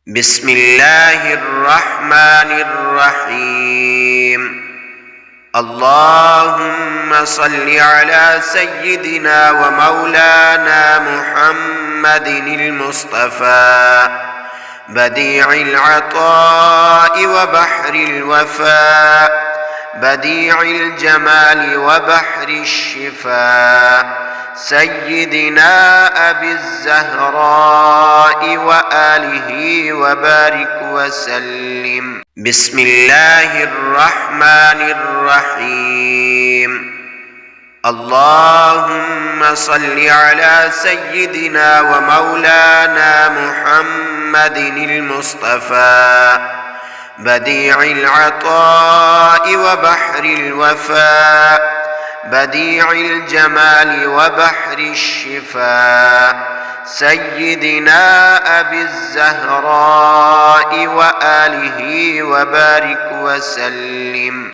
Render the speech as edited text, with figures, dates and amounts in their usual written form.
بسم الله الرحمن الرحيم. اللهم صل على سيدنا ومولانا محمد المصطفى بديع العطاء وبحر الوفاء، بديع الجمال وبحر الشفاء، سيدنا أبي الزهراء وآله وبارك وسلم. بسم الله الرحمن الرحيم. اللهم صل على سيدنا ومولانا محمد المصطفى بديع العطاء وبحر الوفاء، بديع الجمال وبحر الشفاء، سيدنا أبي الزهراء وآله وبارك وسلم.